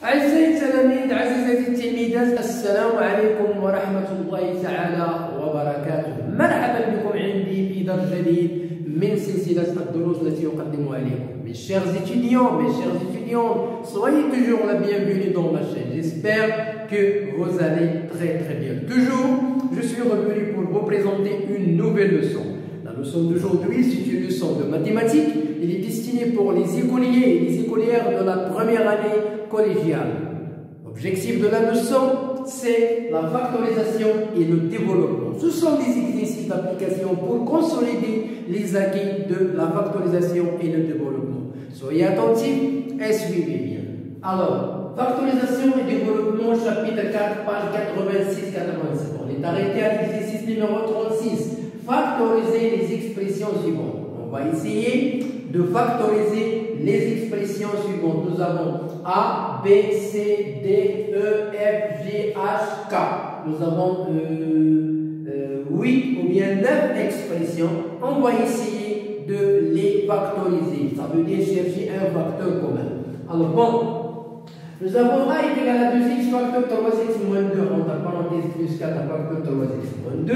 أعزائي التلاميذ عزيزاتي التلميذات، السلام عليكم ورحمة الله تعالى وبركاته. مرحبا بكم عندي في درس جديد من سلسلة الدروس التي أقدمها لكم. Mes chers étudiants, soyez toujours la bienvenue dans ma chaîne. J'espère que vous allez très bien. Toujours, je suis revenu pour vous présenter une nouvelle leçon. La leçon d'aujourd'hui, c'est une leçon de mathématiques. Elle est destinée pour les écoliers et les écolières de la première année collégiale. L'objectif de la leçon, c'est la factorisation et le développement. Ce sont des exercices d'application pour consolider les acquis de la factorisation et le développement. Soyez attentifs et suivez bien. Alors, factorisation et développement, chapitre 4, page 86-87. On est arrêté à l'exercice numéro 36. Factoriser les expressions suivantes. On va essayer de factoriser les expressions suivantes. Nous avons A, B, C, D, E, F, G, H, K. Nous avons 8 ou bien 9 expressions. On va essayer de les factoriser. Ça veut dire chercher un facteur commun. Alors bon, nous avons A est égal à 2x facteur 3x moins 2 entre parenthèses plus 4 facteur 3x moins 2.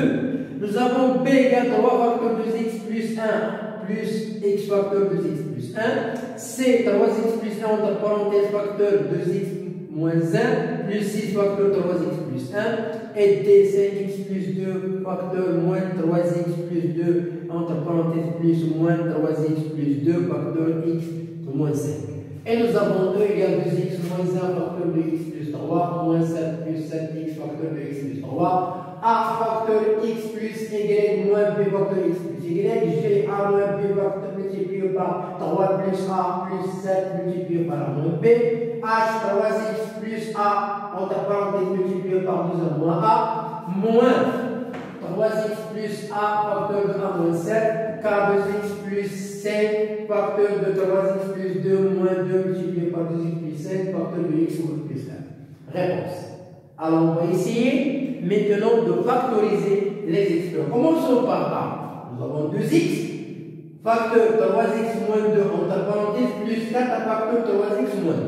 Nous avons B égale 3 facteur 2x plus 1 plus x facteur 2x plus 1. C 3x plus 1 entre parenthèses facteur 2x moins 1 plus 6 facteur 3x plus 1. Et D 5x plus 2 facteur moins 3x plus 2 entre parenthèses plus moins 3x plus 2 facteur x moins 5. Et nous avons E égale 2x moins 1 facteur 2x plus 3 moins 7 plus 7x facteur 2x plus 3. A facteur x plus y moins b facteur x plus y. G a moins b facteur multiplié par 3 plus a plus 7 multiplié par a moins b. H 3x plus a entre parenthèses multiplié par 2a moins a moins 3x plus a facteur de a moins 7. K 2x plus 5 facteur de 3x plus 2 moins 2 multiplié par 2x plus 5 facteur de x plus 1. Réponse. Alors on va essayer maintenant de factoriser les expressions. Commençons par A. Nous avons 2x facteur 3x moins 2 entre parenthèses plus 4 à facteur 3x moins 2.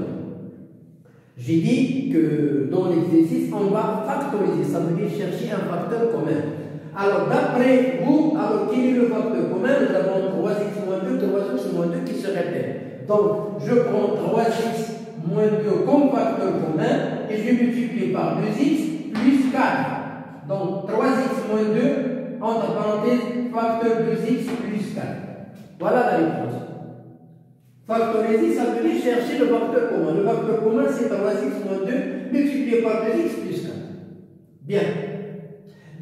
J'ai dit que dans l'exercice, on va factoriser. Ça veut dire chercher un facteur commun. Alors d'après vous, alors quel est le facteur commun? Nous avons 3x moins 2, 3x moins 2 qui se répètent. Donc je prends 3x moins 2 comme facteur commun et je multiplie par 2x plus 4. Donc 3x moins 2 entre parenthèses facteur 2x plus 4. Voilà la réponse. Factoriser, ça veut dire chercher le facteur commun. Le facteur commun, c'est 3x moins 2 multiplié par 2x plus 4. Bien.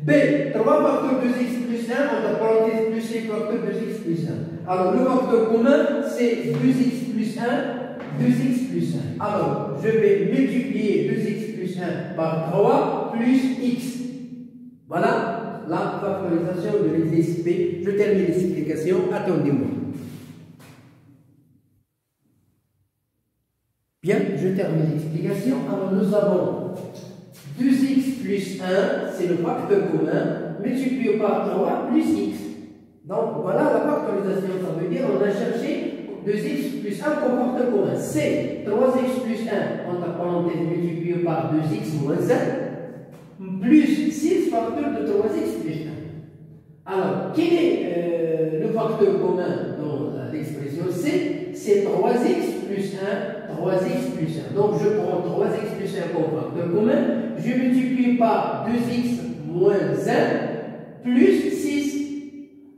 B, 3 facteur 2x plus 1 entre parenthèses plus 5 facteur 2x plus 1. Alors le facteur commun, c'est 2x plus 1, 2x plus 1. Alors, je vais multiplier 2x plus 1 par 3 plus x. Voilà la factorisation de l'exercice B. Je termine l'explication. Attendez-moi. Bien, je termine l'explication. Alors, nous avons 2x plus 1, c'est le facteur commun, multiplié par 3 plus x. Donc, voilà la factorisation. Ça veut dire qu'on a cherché 2x plus 1 comme facteur commun. C, 3x plus 1 entre parenthèses multiplié par 2x moins 1 plus 6 facteur de 3x plus 1. Alors, quel est le facteur commun dans l'expression C? C'est 3x plus 1, 3x plus 1. Donc, je prends 3x plus 1 comme facteur commun, je multiplie par 2x moins 1 plus 6.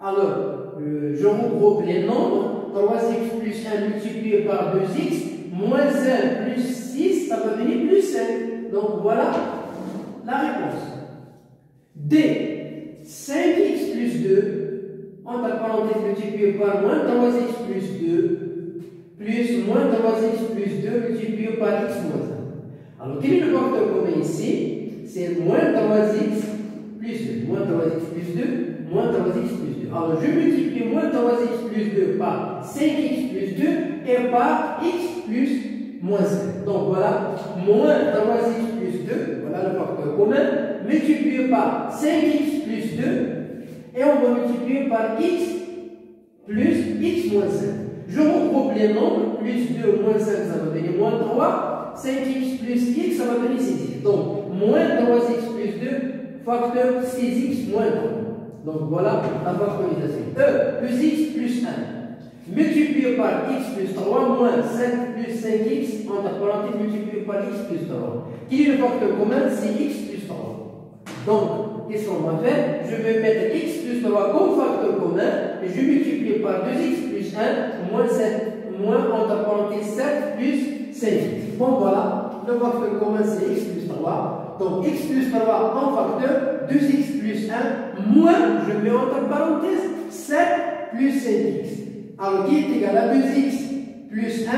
Alors, je regroupe les nombres. 3x plus 1 multiplié par 2x moins 1 plus 6, ça va venir plus 5. Donc voilà la réponse. D, 5x plus 2 entre parenthèses multiplié par moins 3x plus 2 plus moins 3x plus 2 multiplié par x moins 1. Alors quel est le facteur commun ici? C'est moins 3x plus 2. Moins 3x plus 2 moins 3x plus 2. Alors, je multiplie moins 3x plus 2 par 5x plus 2 et par x plus moins 5. Donc, voilà, moins 3x plus 2, voilà le facteur commun, multiplié par 5x plus 2 et on va multiplier par x plus x moins 5. Je regroupe les nombres, plus 2 moins 5, ça va donner moins 3. 5x plus x, ça va donner 6x. Donc, moins 3x plus 2, facteur 6x moins 3. Donc, voilà la factorisation. Plus x plus 1. Multiplié par x plus 3 moins 5 plus 5x, entre parenthèses, multiplié par x plus 3. Qui est le facteur commun? C'est x plus 3. Donc, qu'est-ce qu'on va faire? Je vais mettre x plus 3 comme facteur commun et je multiplie par 2x plus 1 moins 7, moins entre parenthèses 7 plus 5x. Bon, voilà, le facteur commun c'est x plus 3. Donc, x plus 3 en facteur, 2x plus 1 moins, je mets entre parenthèses 7 plus 5x. Alors, qui est égal à 2x plus 1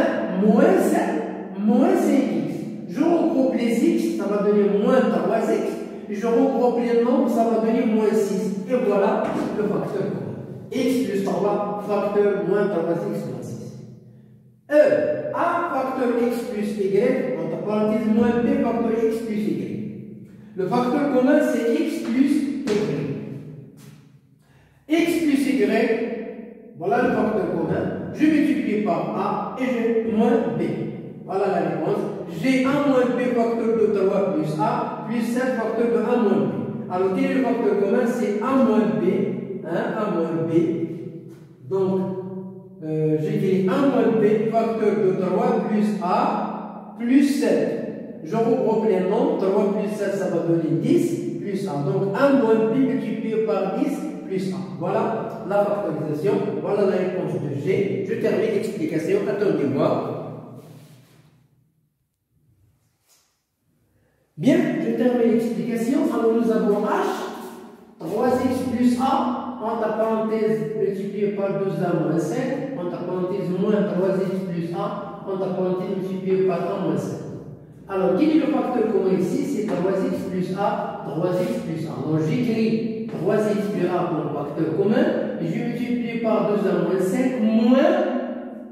moins 7 moins 5x. Je regroupe les x, ça va donner moins 3x. Je regroupe les nombres, ça va donner moins 6. Et voilà le facteur commun. X plus 3, facteur moins 3x moins 6. A facteur x plus y, entre parenthèses, moins b facteur x plus y. Le facteur commun, c'est x plus y. X plus y, voilà le facteur commun. Je multiplie par a et j'ai moins b. Voilà la réponse. J'ai a moins b facteur de 3 plus a plus 7 facteur de a moins b. Alors, quel est le facteur commun? C'est a moins b. Hein, a moins b. Donc, j'ai a moins b facteur de 3 plus a plus 7. Je regroupe les nombres. 3 plus 7, ça va donner 10 plus a. Donc, a moins b multiplié par 10 plus a. Voilà la factorisation. Voilà la réponse de G. Je termine l'explication. Attendez-moi. Bien, je termine l'explication. Alors, nous avons H, 3x plus A, entre parenthèses, multiplié par 2A moins 5, entre parenthèses, moins 3x plus A, entre parenthèses, multiplié par A moins 5. Alors, quel est le facteur commun ici? C'est 3x plus A, 3x plus A. Donc, j'écris 3x plus A comme facteur commun, et je multiplie par 2A moins 5, moins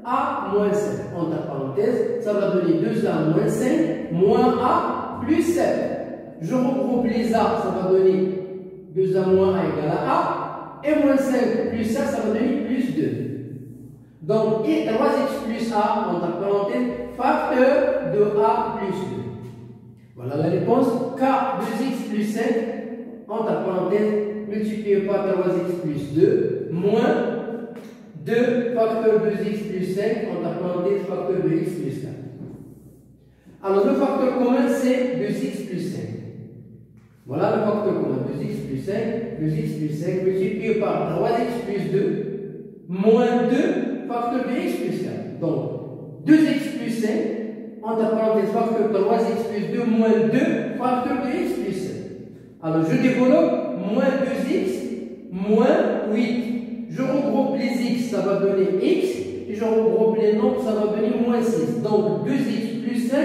A moins 5. Entre parenthèses, ça va donner 2A moins 5, moins A plus 7. Je regroupe les A, ça va donner 2A moins A égale à A. Et moins 5 plus ça, ça va donner plus 2. Donc, et 3x plus A, entre parenthèses, facteur de A plus 2. Voilà la réponse. K, 2x plus 5, entre parenthèses, multiplié par 3x plus 2, moins 2 facteur 2x plus 5, entre parenthèses, facteur de x plus 4. Alors, le facteur commun, c'est 2x plus 5. Voilà le facteur commun. 2x plus 5, 2x plus 5, multiplié par 3x plus 2, moins 2, facteur de x plus 4. Donc, 2x plus 5, entre parenthèses, facteur de 3x plus 2, moins 2, facteur de x plus 5. Alors, je développe, moins 2x, moins 8. Je regroupe les x, ça va donner x, et je regroupe les nombres, ça va donner moins 6. Donc, 2x plus 5,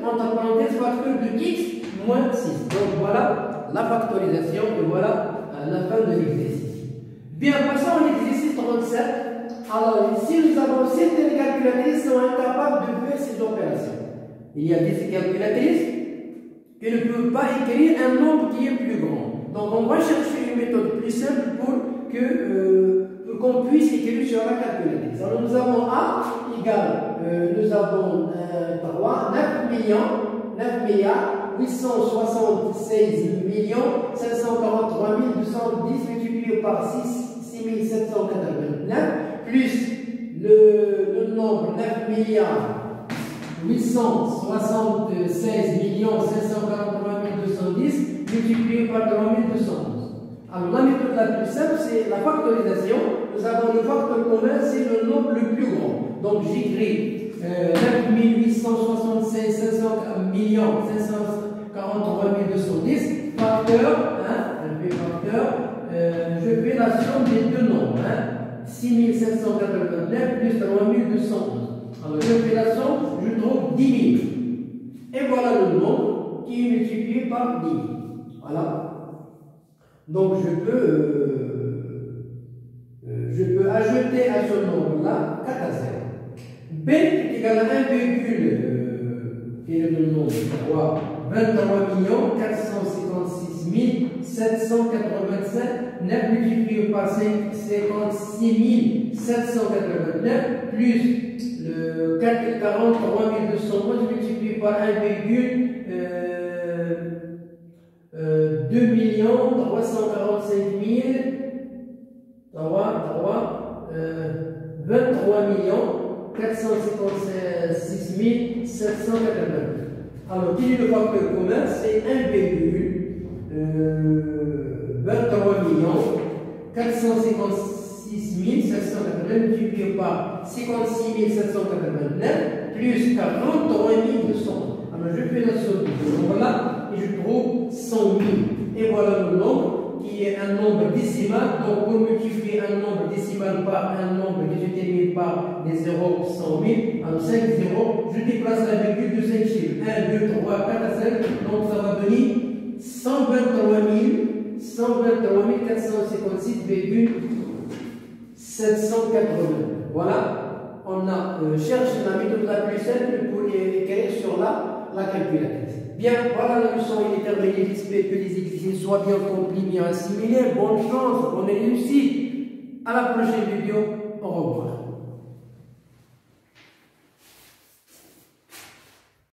entre parenthèses, facteur de x, moins 6. Donc, voilà la factorisation, et voilà la fin de l'exercice. Bien, passons à l'exercice 37. Alors, ici, nous avons certaines calculatrices qui sont incapables de faire ces opérations. Il y a des calculatrices qui ne peuvent pas écrire un nombre qui est plus grand. Donc, on va chercher une méthode plus simple pour qu'on puisse écrire sur la calculatrice. Alors, nous avons A égale, nous avons 3, 9 milliards, 876 543 210 multiplié par 6789 plus le nombre 9 milliards 876 543 210 multiplié par 3211. Alors la méthode la plus simple, c'est la factorisation. Nous avons le facteur commun, c'est le nombre le plus grand. Donc j'écris 9 876 543 210 facteur, je fais la somme des deux nombres, 6789 plus 3211. Alors je fais la somme, je trouve 10 000. Et voilà le nombre qui est multiplié par 10 000. Voilà. Donc je peux ajouter à ce nombre-là 4 à 0. B est égal à 1, quel est le nombre 3, 23 456 787, 9 multiplié par 5, 56 789, plus le 43 211 multiplié par 2 345 23 456 782. Alors, quel est le facteur commun? C'est 23 456 780 multiplié par 56 789 plus 43 200. Alors, je fais la somme de ce nombre-là et je trouve 100 000. Et voilà le nombre qui est un nombre décimal. Donc, pour multiplier un nombre décimal par un nombre qui se termine par des zéros 100 000, alors 5 zéros, je déplace la virgule de 5 chiffres. 1, 2, 3, 4, 5. Donc, ça va donner 123 456,780. Voilà. On a cherché la méthode la plus simple pour écrire sur la calculatrice. Bien, voilà la leçon, il est terminé. J'espère que les exercices soient bien compris, bien assimilés. Bonne chance, bonne réussite. À la prochaine vidéo. Au revoir.